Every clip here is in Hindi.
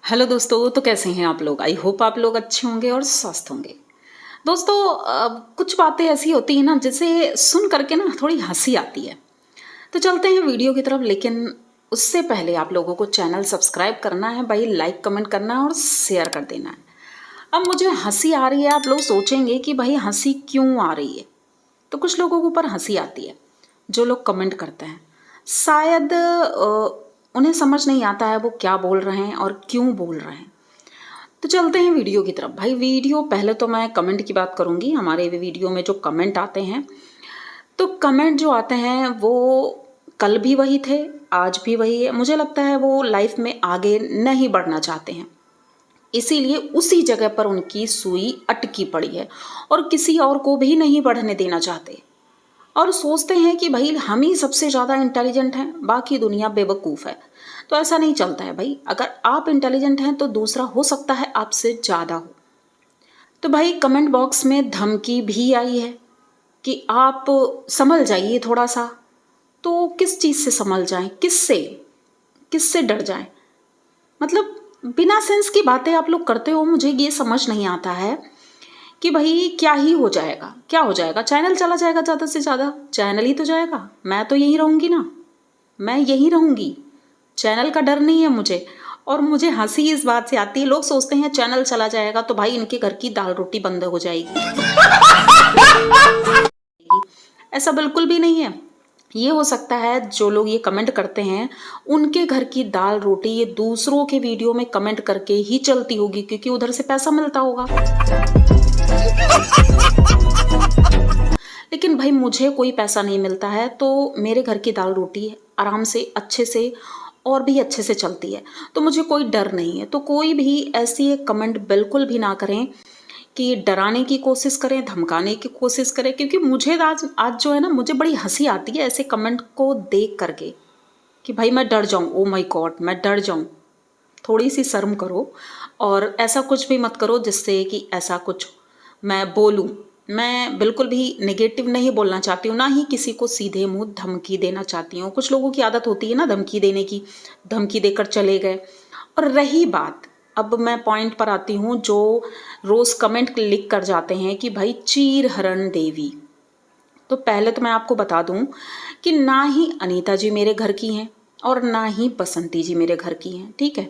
हेलो दोस्तों, तो कैसे हैं आप लोग। आई होप आप लोग अच्छे होंगे और स्वस्थ होंगे। दोस्तों, कुछ बातें ऐसी होती हैं ना जिसे सुन करके ना थोड़ी हंसी आती है। तो चलते हैं वीडियो की तरफ, लेकिन उससे पहले आप लोगों को चैनल सब्सक्राइब करना है भाई, लाइक कमेंट करना है और शेयर कर देना है। अब मुझे हंसी आ रही है, आप लोग सोचेंगे कि भाई हंसी क्यों आ रही है। तो कुछ लोगों के ऊपर हंसी आती है जो लोग कमेंट करते हैं। शायद उन्हें समझ नहीं आता है वो क्या बोल रहे हैं और क्यों बोल रहे हैं। तो चलते हैं वीडियो की तरफ। भाई वीडियो पहले तो मैं कमेंट की बात करूंगी। हमारे वीडियो में जो कमेंट आते हैं, तो कमेंट जो आते हैं वो कल भी वही थे, आज भी वही है। मुझे लगता है वो लाइफ में आगे नहीं बढ़ना चाहते हैं, इसीलिए उसी जगह पर उनकी सुई अटकी पड़ी है और किसी और को भी नहीं बढ़ने देना चाहते। और सोचते हैं कि भाई हम ही सबसे ज़्यादा इंटेलिजेंट हैं, बाकी दुनिया बेवकूफ़ है। तो ऐसा नहीं चलता है भाई। अगर आप इंटेलिजेंट हैं तो दूसरा हो सकता है आपसे ज़्यादा हो। तो भाई कमेंट बॉक्स में धमकी भी आई है कि आप संभल जाइए थोड़ा सा। तो किस चीज़ से संभल जाएं, किससे किससे डर जाएं। मतलब बिना सेंस की बातें आप लोग करते हो। मुझे ये समझ नहीं आता है कि भाई क्या ही हो जाएगा, क्या हो जाएगा। चैनल चला जाएगा, ज़्यादा से ज़्यादा चैनल ही तो जाएगा। मैं तो यहीं रहूँगी ना, मैं यहीं रहूँगी। चैनल का डर नहीं है मुझे। और मुझे हंसी इस बात से आती है, लोग सोचते हैं चैनल चला जाएगा तो भाई इनके घर की दाल रोटी बंद हो जाएगी। ऐसा बिल्कुल भी नहीं है। ये हो सकता है जो लोग ये कमेंट करते हैं उनके घर की दाल रोटी ये दूसरों के वीडियो में कमेंट करके ही चलती होगी, क्योंकि उधर से पैसा मिलता होगा। लेकिन भाई मुझे कोई पैसा नहीं मिलता है, तो मेरे घर की दाल रोटी आराम से अच्छे से और भी अच्छे से चलती है। तो मुझे कोई डर नहीं है। तो कोई भी ऐसी एक कमेंट बिल्कुल भी ना करें कि डराने की कोशिश करें, धमकाने की कोशिश करें, क्योंकि मुझे आज आज जो है ना, मुझे बड़ी हंसी आती है ऐसे कमेंट को देख करके कि भाई मैं डर जाऊं। ओ माय गॉड, मैं डर जाऊं। थोड़ी सी शर्म करो और ऐसा कुछ भी मत करो जिससे कि ऐसा कुछ मैं बोलूं। मैं बिल्कुल भी नेगेटिव नहीं बोलना चाहती हूँ, ना ही किसी को सीधे मुंह धमकी देना चाहती हूँ। कुछ लोगों की आदत होती है ना धमकी देने की, धमकी देकर चले गए। और रही बात, अब मैं पॉइंट पर आती हूँ, जो रोज़ कमेंट लिख कर जाते हैं कि भाई चीर हरण देवी। तो पहले तो मैं आपको बता दूं कि ना ही अनीता जी मेरे घर की हैं और ना ही बसंती जी मेरे घर की हैं। ठीक है,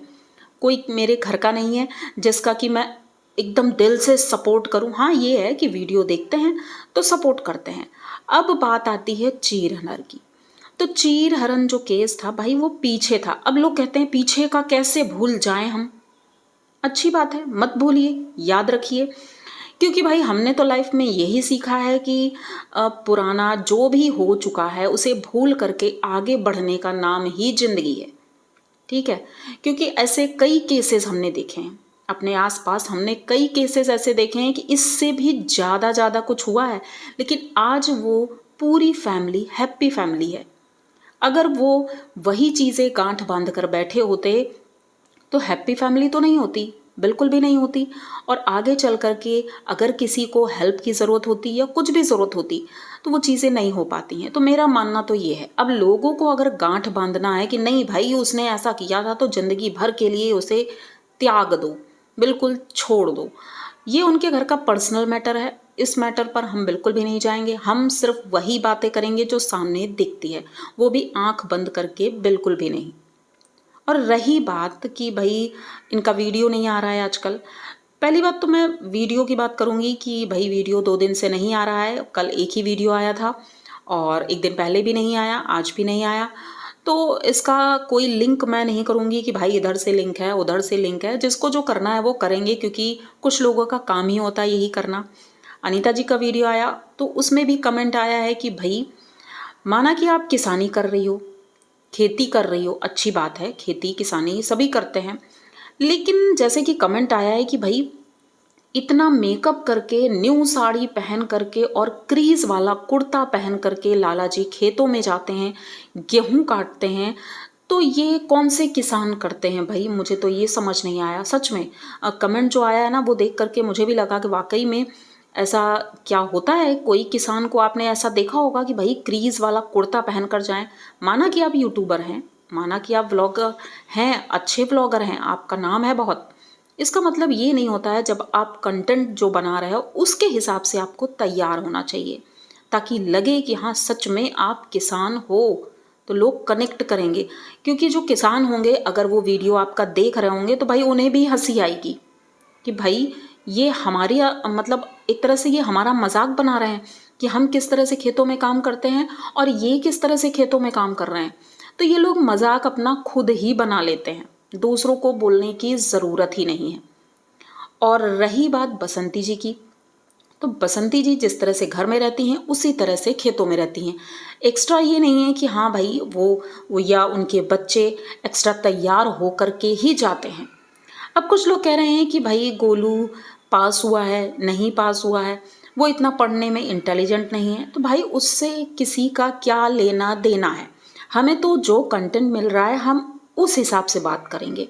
कोई मेरे घर का नहीं है जिसका कि मैं एकदम दिल से सपोर्ट करूं। हाँ, ये है कि वीडियो देखते हैं तो सपोर्ट करते हैं। अब बात आती है चीर हरण की। तो चीर हरण जो केस था भाई वो पीछे था। अब लोग कहते हैं पीछे का कैसे भूल जाएं हम। अच्छी बात है, मत भूलिए, याद रखिए। क्योंकि भाई हमने तो लाइफ में यही सीखा है कि पुराना जो भी हो चुका है उसे भूल करके आगे बढ़ने का नाम ही जिंदगी है। ठीक है, क्योंकि ऐसे कई केसेस हमने देखे हैं अपने आसपास। हमने कई केसेस ऐसे देखे हैं कि इससे भी ज़्यादा ज़्यादा कुछ हुआ है, लेकिन आज वो पूरी फैमिली हैप्पी फैमिली है। अगर वो वही चीज़ें गांठ बांध कर बैठे होते तो हैप्पी फैमिली तो नहीं होती, बिल्कुल भी नहीं होती। और आगे चल कर के अगर किसी को हेल्प की ज़रूरत होती या कुछ भी ज़रूरत होती तो वो चीज़ें नहीं हो पाती हैं। तो मेरा मानना तो ये है, अब लोगों को अगर गांठ बांधना है कि नहीं भाई उसने ऐसा किया था तो ज़िंदगी भर के लिए उसे त्याग दो, बिल्कुल छोड़ दो, ये उनके घर का पर्सनल मैटर है। इस मैटर पर हम बिल्कुल भी नहीं जाएंगे। हम सिर्फ वही बातें करेंगे जो सामने दिखती है, वो भी आंख बंद करके, बिल्कुल भी नहीं। और रही बात कि भाई इनका वीडियो नहीं आ रहा है आजकल, पहली बात तो मैं वीडियो की बात करूंगी कि भाई वीडियो 2 दिन से नहीं आ रहा है। कल एक ही वीडियो आया था और एक दिन पहले भी नहीं आया, आज भी नहीं आया। तो इसका कोई लिंक मैं नहीं करूंगी कि भाई इधर से लिंक है उधर से लिंक है। जिसको जो करना है वो करेंगे, क्योंकि कुछ लोगों का काम ही होता है यही करना। अनीता जी का वीडियो आया तो उसमें भी कमेंट आया है कि भाई माना कि आप किसानी कर रही हो, खेती कर रही हो, अच्छी बात है, खेती किसानी सभी करते हैं। लेकिन जैसे कि कमेंट आया है कि भाई इतना मेकअप करके, न्यू साड़ी पहन करके और क्रीज वाला कुर्ता पहन करके लाला जी खेतों में जाते हैं, गेहूं काटते हैं, तो ये कौन से किसान करते हैं भाई। मुझे तो ये समझ नहीं आया सच में। कमेंट जो आया है ना वो देख करके मुझे भी लगा कि वाकई में ऐसा क्या होता है। कोई किसान को आपने ऐसा देखा होगा कि भाई क्रीज वाला कुर्ता पहन कर जाएं। माना कि आप यूट्यूबर हैं, माना कि आप व्लॉगर हैं, अच्छे व्लॉगर हैं, आपका नाम है बहुत, इसका मतलब ये नहीं होता है जब आप कंटेंट जो बना रहे हो उसके हिसाब से आपको तैयार होना चाहिए, ताकि लगे कि हाँ सच में आप किसान हो, तो लोग कनेक्ट करेंगे। क्योंकि जो किसान होंगे अगर वो वीडियो आपका देख रहे होंगे तो भाई उन्हें भी हंसी आएगी कि भाई ये हमारी मतलब एक तरह से ये हमारा मजाक बना रहे हैं कि हम किस तरह से खेतों में काम करते हैं और ये किस तरह से खेतों में काम कर रहे हैं। तो ये लोग मजाक अपना खुद ही बना लेते हैं, दूसरों को बोलने की ज़रूरत ही नहीं है। और रही बात बसंती जी की, तो बसंती जी जिस तरह से घर में रहती हैं उसी तरह से खेतों में रहती हैं। एक्स्ट्रा ये नहीं है कि हाँ भाई वो या उनके बच्चे एक्स्ट्रा तैयार होकर के ही जाते हैं। अब कुछ लोग कह रहे हैं कि भाई गोलू पास हुआ है, नहीं पास हुआ है, वो इतना पढ़ने में इंटेलिजेंट नहीं है, तो भाई उससे किसी का क्या लेना देना है। हमें तो जो कंटेंट मिल रहा है हम उस हिसाब से बात करेंगे।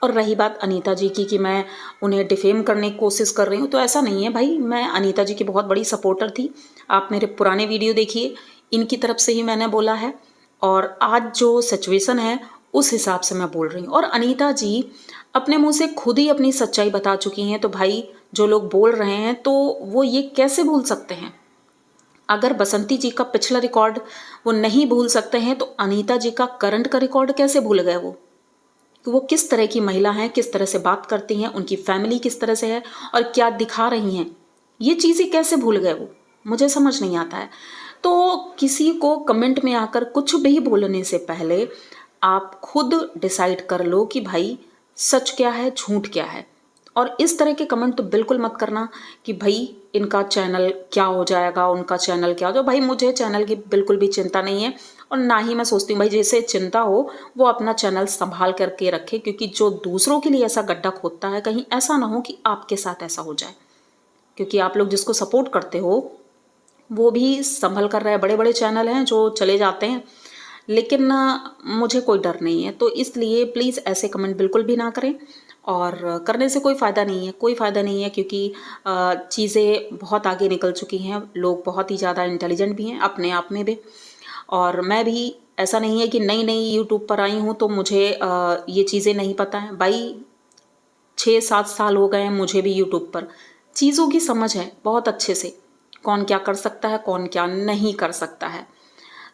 और रही बात अनीता जी की कि मैं उन्हें डिफेम करने की कोशिश कर रही हूँ, तो ऐसा नहीं है भाई, मैं अनीता जी की बहुत बड़ी सपोर्टर थी। आप मेरे पुराने वीडियो देखिए, इनकी तरफ से ही मैंने बोला है, और आज जो सिचुएशन है उस हिसाब से मैं बोल रही हूँ। और अनीता जी अपने मुंह से खुद ही अपनी सच्चाई बता चुकी हैं, तो भाई जो लोग बोल रहे हैं तो वो ये कैसे भूल सकते हैं। अगर बसंती जी का पिछला रिकॉर्ड वो नहीं भूल सकते हैं तो अनीता जी का करंट का रिकॉर्ड कैसे भूल गए वो, कि वो किस तरह की महिला हैं, किस तरह से बात करती हैं, उनकी फैमिली किस तरह से है और क्या दिखा रही हैं, ये चीज़ें कैसे भूल गए वो, मुझे समझ नहीं आता है। तो किसी को कमेंट में आकर कुछ भी बोलने से पहले आप खुद डिसाइड कर लो कि भाई सच क्या है, झूठ क्या है। और इस तरह के कमेंट तो बिल्कुल मत करना कि भाई इनका चैनल क्या हो जाएगा, उनका चैनल क्या हो जाएगा। भाई मुझे चैनल की बिल्कुल भी चिंता नहीं है, और ना ही मैं सोचती हूँ भाई जैसे चिंता हो वो अपना चैनल संभाल करके रखे, क्योंकि जो दूसरों के लिए ऐसा गड्ढा खोदता है कहीं ऐसा ना हो कि आपके साथ ऐसा हो जाए। क्योंकि आप लोग जिसको सपोर्ट करते हो वो भी संभल कर रहे हैं, बड़े बड़े चैनल हैं जो चले जाते हैं, लेकिन मुझे कोई डर नहीं है। तो इसलिए प्लीज़ ऐसे कमेंट बिल्कुल भी ना करें, और करने से कोई फ़ायदा नहीं है, कोई फ़ायदा नहीं है, क्योंकि चीज़ें बहुत आगे निकल चुकी हैं, लोग बहुत ही ज़्यादा इंटेलिजेंट भी हैं अपने आप में भी। और मैं भी, ऐसा नहीं है कि नई नई यूट्यूब पर आई हूँ तो मुझे ये चीज़ें नहीं पता है। भाई 6-7 साल हो गए हैं मुझे भी यूट्यूब पर, चीज़ों की समझ है बहुत अच्छे से, कौन क्या कर सकता है, कौन क्या नहीं कर सकता है।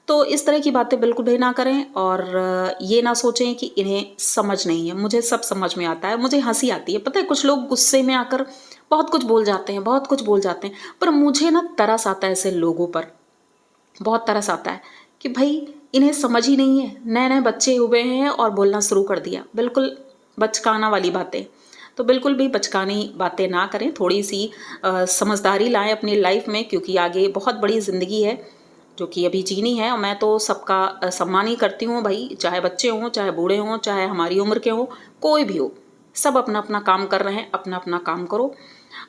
तो इस तरह की बातें बिल्कुल भी ना करें, और ये ना सोचें कि इन्हें समझ नहीं है। मुझे सब समझ में आता है, मुझे हंसी आती है। पता है कुछ लोग गुस्से में आकर बहुत कुछ बोल जाते हैं, बहुत कुछ बोल जाते हैं, पर मुझे ना तरस आता है ऐसे लोगों पर, बहुत तरस आता है कि भाई इन्हें समझ ही नहीं है, नए नए बच्चे हुए हैं और बोलना शुरू कर दिया। बिल्कुल बचकाना वाली बातें, तो बिल्कुल भी बचकानी बातें ना करें, थोड़ी सी समझदारी लाएं अपनी लाइफ में, क्योंकि आगे बहुत बड़ी ज़िंदगी है जो कि अभी जीनी है। और मैं तो सबका सम्मान ही करती हूँ भाई, चाहे बच्चे हों, चाहे बूढ़े हों, चाहे हमारी उम्र के हों, कोई भी हो, सब अपना अपना काम कर रहे हैं, अपना अपना काम करो।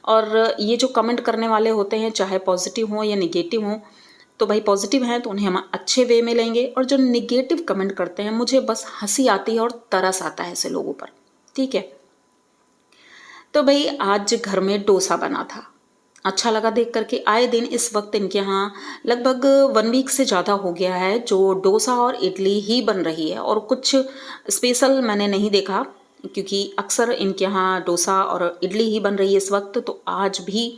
और ये जो कमेंट करने वाले होते हैं चाहे पॉजिटिव हों या निगेटिव हों, तो भाई पॉजिटिव हैं तो उन्हें हम अच्छे वे में लेंगे, और जो निगेटिव कमेंट करते हैं मुझे बस हंसी आती है और तरस आता है ऐसे लोगों पर। ठीक है, तो भाई आज घर में डोसा बना था, अच्छा लगा देख करके। आए दिन इस वक्त इनके यहाँ लगभग 1 वीक से ज़्यादा हो गया है जो डोसा और इडली ही बन रही है, और कुछ स्पेशल मैंने नहीं देखा, क्योंकि अक्सर इनके यहाँ डोसा और इडली ही बन रही है इस वक्त। तो आज भी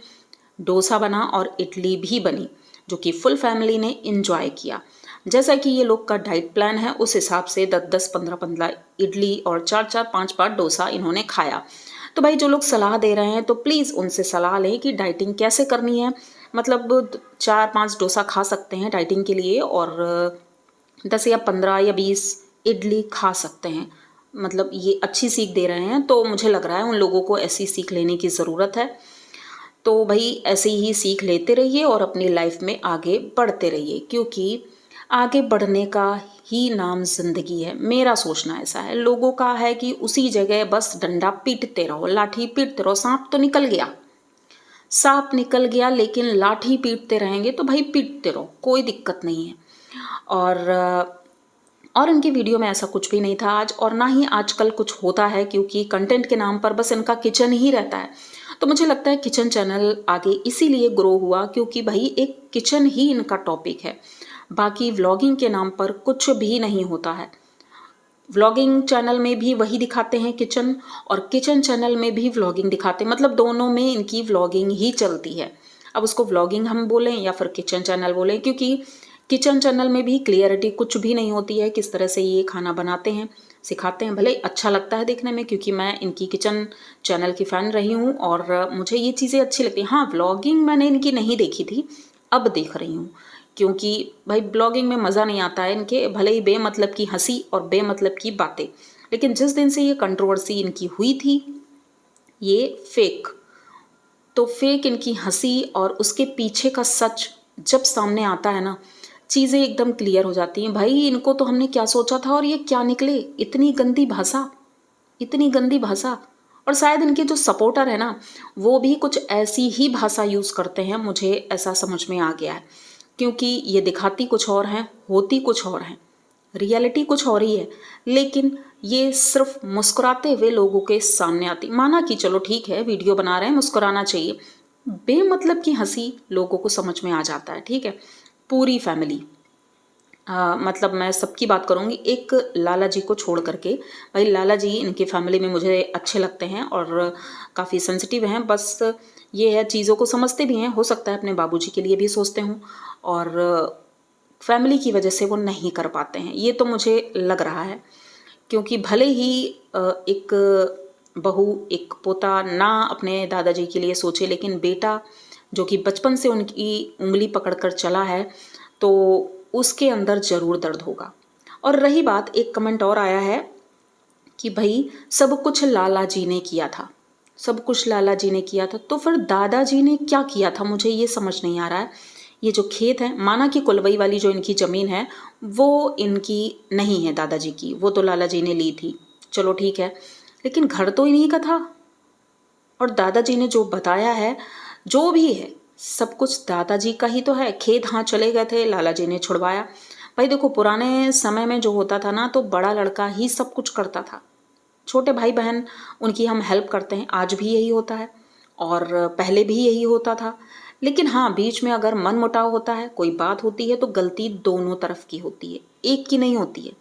डोसा बना और इडली भी बनी, जो कि फुल फैमिली ने इंजॉय किया। जैसा कि ये लोग का डाइट प्लान है उस हिसाब से 10-10, 15-15 इडली और 4-4, 5-5 डोसा इन्होंने खाया। तो भाई जो लोग सलाह दे रहे हैं तो प्लीज़ उनसे सलाह लें कि डाइटिंग कैसे करनी है। मतलब 4-5 डोसा खा सकते हैं डाइटिंग के लिए, और 10 या 15 या 20 इडली खा सकते हैं। मतलब ये अच्छी सीख दे रहे हैं, तो मुझे लग रहा है उन लोगों को ऐसी सीख लेने की ज़रूरत है। तो भाई ऐसे ही सीख लेते रहिए और अपनी लाइफ में आगे बढ़ते रहिए, क्योंकि आगे बढ़ने का ही नाम जिंदगी है। मेरा सोचना ऐसा है, लोगों का है कि उसी जगह बस डंडा पीटते रहो, लाठी पीटते रहो। सांप तो निकल गया, सांप निकल गया, लेकिन लाठी पीटते रहेंगे तो भाई पीटते रहो, कोई दिक्कत नहीं है। और इनकी वीडियो में ऐसा कुछ भी नहीं था आज, और ना ही आजकल कुछ होता है, क्योंकि कंटेंट के नाम पर बस इनका किचन ही रहता है। तो मुझे लगता है किचन चैनल आगे इसीलिए ग्रो हुआ क्योंकि भाई एक किचन ही इनका टॉपिक है, बाकी व्लॉगिंग के नाम पर कुछ भी नहीं होता है। व्लॉगिंग चैनल में भी वही दिखाते हैं किचन, और किचन चैनल में भी व्लॉगिंग दिखाते हैं, मतलब दोनों में इनकी व्लॉगिंग ही चलती है। अब उसको व्लॉगिंग हम बोलें या फिर किचन चैनल बोलें, क्योंकि किचन चैनल में भी क्लियरिटी कुछ भी नहीं होती है किस तरह से ये खाना बनाते हैं, सिखाते हैं। भले अच्छा लगता है देखने में, क्योंकि मैं इनकी किचन चैनल की फ़ैन रही हूँ और मुझे ये चीज़ें अच्छी लगती हैं। हाँ, व्लॉगिंग मैंने इनकी नहीं देखी थी, अब देख रही हूँ, क्योंकि भाई ब्लॉगिंग में मज़ा नहीं आता है इनके, भले ही बेमतलब की हंसी और बेमतलब की बातें। लेकिन जिस दिन से ये कंट्रोवर्सी इनकी हुई थी, ये फेक, तो फेक इनकी हंसी और उसके पीछे का सच जब सामने आता है ना, चीज़ें एकदम क्लियर हो जाती हैं। भाई इनको तो हमने क्या सोचा था और ये क्या निकले, इतनी गंदी भाषा, इतनी गंदी भाषा। और शायद इनके जो सपोर्टर है ना, वो भी कुछ ऐसी ही भाषा यूज़ करते हैं, मुझे ऐसा समझ में आ गया है। क्योंकि ये दिखाती कुछ और हैं, होती कुछ और हैं, रियलिटी कुछ और ही है, लेकिन ये सिर्फ मुस्कुराते हुए लोगों के सामने आती। माना कि चलो ठीक है, वीडियो बना रहे हैं, मुस्कुराना चाहिए, बेमतलब की हंसी लोगों को समझ में आ जाता है, ठीक है। पूरी फैमिली, मतलब मैं सबकी बात करूँगी, एक लाला जी को छोड़ करके। भाई लाला जी इनकी फैमिली में मुझे अच्छे लगते हैं और काफ़ी सेंसिटिव हैं, बस ये है चीज़ों को समझते भी हैं, हो सकता है अपने बाबूजी के लिए भी सोचते हों, और फैमिली की वजह से वो नहीं कर पाते हैं, ये तो मुझे लग रहा है। क्योंकि भले ही एक बहू, एक पोता ना अपने दादाजी के लिए सोचे, लेकिन बेटा जो कि बचपन से उनकी उंगली पकड़कर चला है, तो उसके अंदर ज़रूर दर्द होगा। और रही बात, एक कमेंट और आया है कि भाई सब कुछ लाला जी ने किया था, सब कुछ लाला जी ने किया था, तो फिर दादाजी ने क्या किया था, मुझे ये समझ नहीं आ रहा है। ये जो खेत है, माना कि कुलवई वाली जो इनकी ज़मीन है वो इनकी नहीं है दादाजी की, वो तो लाला जी ने ली थी, चलो ठीक है, लेकिन घर तो इन्हीं का था। और दादाजी ने जो बताया है, जो भी है, सब कुछ दादाजी का ही तो है। खेत हाँ चले गए थे, लाला जी ने छुड़वाया। भाई देखो, पुराने समय में जो होता था ना, तो बड़ा लड़का ही सब कुछ करता था, छोटे भाई बहन उनकी हम हेल्प करते हैं, आज भी यही होता है और पहले भी यही होता था। लेकिन हाँ, बीच में अगर मन मुटाव होता है, कोई बात होती है, तो गलती दोनों तरफ की होती है, एक की नहीं होती है।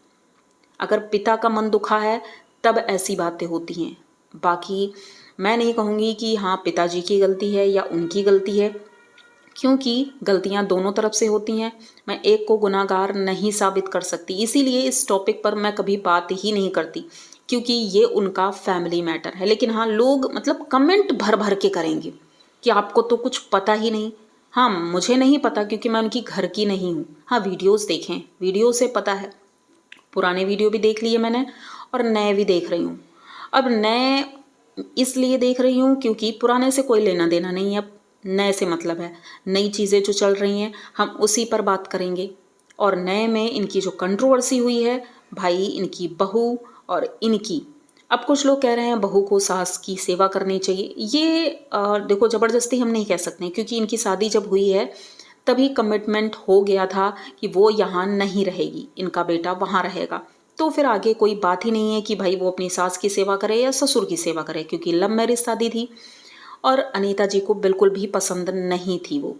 अगर पिता का मन दुखा है तब ऐसी बातें होती हैं, बाकी मैं नहीं कहूँगी कि हाँ पिताजी की गलती है या उनकी गलती है, क्योंकि गलतियां दोनों तरफ से होती हैं। मैं एक को गुनाहगार नहीं साबित कर सकती, इसीलिए इस टॉपिक पर मैं कभी बात ही नहीं करती, क्योंकि ये उनका फैमिली मैटर है। लेकिन हाँ, लोग मतलब कमेंट भर भर के करेंगे कि आपको तो कुछ पता ही नहीं। हाँ, मुझे नहीं पता क्योंकि मैं उनकी घर की नहीं हूँ। हाँ, वीडियोस देखें, वीडियो से पता है, पुराने वीडियो भी देख लिए मैंने और नए भी देख रही हूँ। अब नए इसलिए देख रही हूँ क्योंकि पुराने से कोई लेना देना नहीं है, अब नए से मतलब है नई चीज़ें जो चल रही हैं हम उसी पर बात करेंगे। और नए में इनकी जो कंट्रोवर्सी हुई है, भाई इनकी बहू और इनकी, अब कुछ लोग कह रहे हैं बहू को सास की सेवा करनी चाहिए। ये देखो, ज़बरदस्ती हम नहीं कह सकते, क्योंकि इनकी शादी जब हुई है तभी कमिटमेंट हो गया था कि वो यहाँ नहीं रहेगी, इनका बेटा वहाँ रहेगा। तो फिर आगे कोई बात ही नहीं है कि भाई वो अपनी सास की सेवा करे या ससुर की सेवा करे, क्योंकि लव मैरिज शादी थी और अनीता जी को बिल्कुल भी पसंद नहीं थी वो,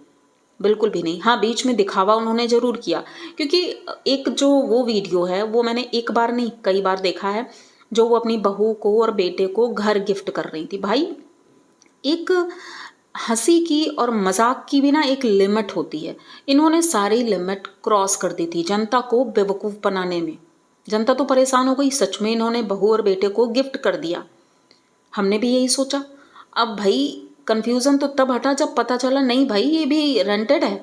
बिल्कुल भी नहीं। हाँ, बीच में दिखावा उन्होंने ज़रूर किया, क्योंकि एक जो वो वीडियो है वो मैंने एक बार नहीं कई बार देखा है, जो वो अपनी बहू को और बेटे को घर गिफ्ट कर रही थी। भाई एक हंसी की और मजाक की भी ना एक लिमिट होती है, इन्होंने सारी लिमिट क्रॉस कर दी थी जनता को बेवकूफ़ बनाने में। जनता तो परेशान हो गई, सच में इन्होंने बहू और बेटे को गिफ्ट कर दिया। हमने भी यही सोचा। अब भाई कंफ्यूजन तो तब हटा जब पता चला नहीं भाई ये भी रेंटेड है।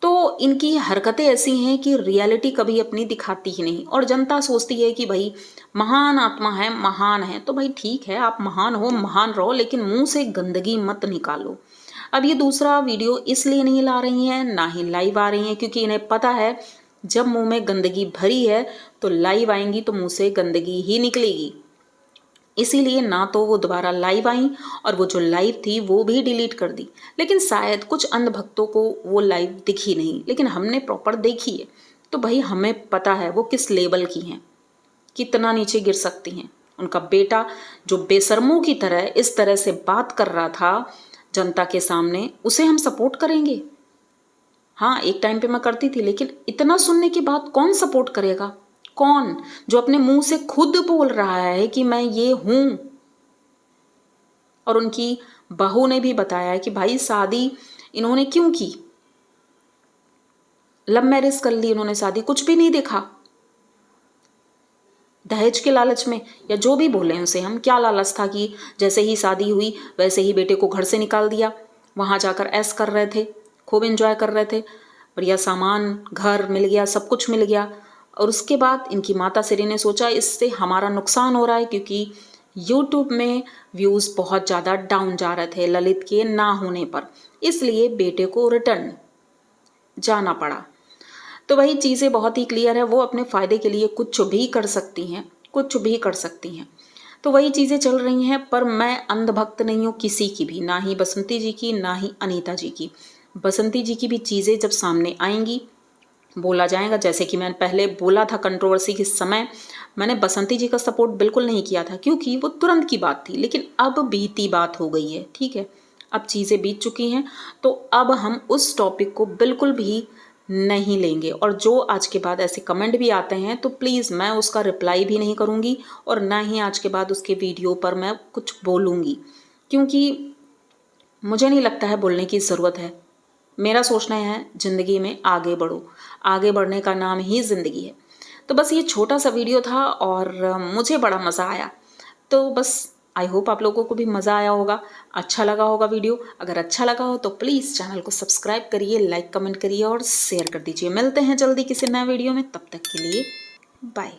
तो इनकी हरकतें ऐसी हैं कि रियलिटी कभी अपनी दिखाती ही नहीं, और जनता सोचती है कि भाई महान आत्मा है, महान है, तो भाई ठीक है, आप महान हो, महान रहो, लेकिन मुंह से गंदगी मत निकालो। अब ये दूसरा वीडियो इसलिए नहीं ला रही हैं, ना ही लाइव आ रही हैं, क्योंकि इन्हें पता है जब मुंह में गंदगी भरी है तो लाइव आएंगी तो मुंह से गंदगी ही निकलेगी। इसीलिए ना तो वो दोबारा लाइव आई, और वो जो लाइव थी वो भी डिलीट कर दी। लेकिन शायद कुछ अंधभक्तों को वो लाइव दिखी नहीं, लेकिन हमने प्रॉपर देखी है, तो भाई हमें पता है वो किस लेवल की हैं, कितना नीचे गिर सकती हैं। उनका बेटा जो बेशर्मों की तरह इस तरह से बात कर रहा था जनता के सामने, उसे हम सपोर्ट करेंगे? हाँ, एक टाइम पे मैं करती थी, लेकिन इतना सुनने के बाद कौन सपोर्ट करेगा? कौन? जो अपने मुंह से खुद बोल रहा है कि मैं ये हूं। और उनकी बहू ने भी बताया कि भाई शादी इन्होंने क्यों की, लव मैरिज कर ली उन्होंने, शादी कुछ भी नहीं देखा, दहेज के लालच में, या जो भी बोले उसे हम, क्या लालच था कि जैसे ही शादी हुई वैसे ही बेटे को घर से निकाल दिया, वहां जाकर ऐश कर रहे थे, खूब एंजॉय कर रहे थे, बढ़िया सामान घर मिल गया, सब कुछ मिल गया। और उसके बाद इनकी माता श्री ने सोचा इससे हमारा नुकसान हो रहा है, क्योंकि यूट्यूब में व्यूज़ बहुत ज़्यादा डाउन जा रहे थे ललित के ना होने पर, इसलिए बेटे को रिटर्न जाना पड़ा। तो वही चीज़ें बहुत ही क्लियर है, वो अपने फ़ायदे के लिए कुछ भी कर सकती हैं, कुछ भी कर सकती हैं। तो वही चीज़ें चल रही हैं, पर मैं अंधभक्त नहीं हूँ किसी की भी, ना ही बसंती जी की, ना ही अनीता जी की। बसंती जी की भी चीज़ें जब सामने आएंगी बोला जाएगा, जैसे कि मैंने पहले बोला था कंट्रोवर्सी के समय, मैंने बसंती जी का सपोर्ट बिल्कुल नहीं किया था क्योंकि वो तुरंत की बात थी, लेकिन अब बीती बात हो गई है, ठीक है, अब चीज़ें बीत चुकी हैं, तो अब हम उस टॉपिक को बिल्कुल भी नहीं लेंगे। और जो आज के बाद ऐसे कमेंट भी आते हैं तो प्लीज़ मैं उसका रिप्लाई भी नहीं करूँगी और ना ही आज के बाद उसके वीडियो पर मैं कुछ बोलूँगी, क्योंकि मुझे नहीं लगता है बोलने की ज़रूरत है। मेरा सोचना है ज़िंदगी में आगे बढ़ो, आगे बढ़ने का नाम ही ज़िंदगी है। तो बस ये छोटा सा वीडियो था और मुझे बड़ा मज़ा आया। तो बस आई होप आप लोगों को भी मज़ा आया होगा, अच्छा लगा होगा वीडियो। अगर अच्छा लगा हो तो प्लीज़ चैनल को सब्सक्राइब करिए, लाइक कमेंट करिए और शेयर कर दीजिए। मिलते हैं जल्दी किसी नए वीडियो में, तब तक के लिए बाय।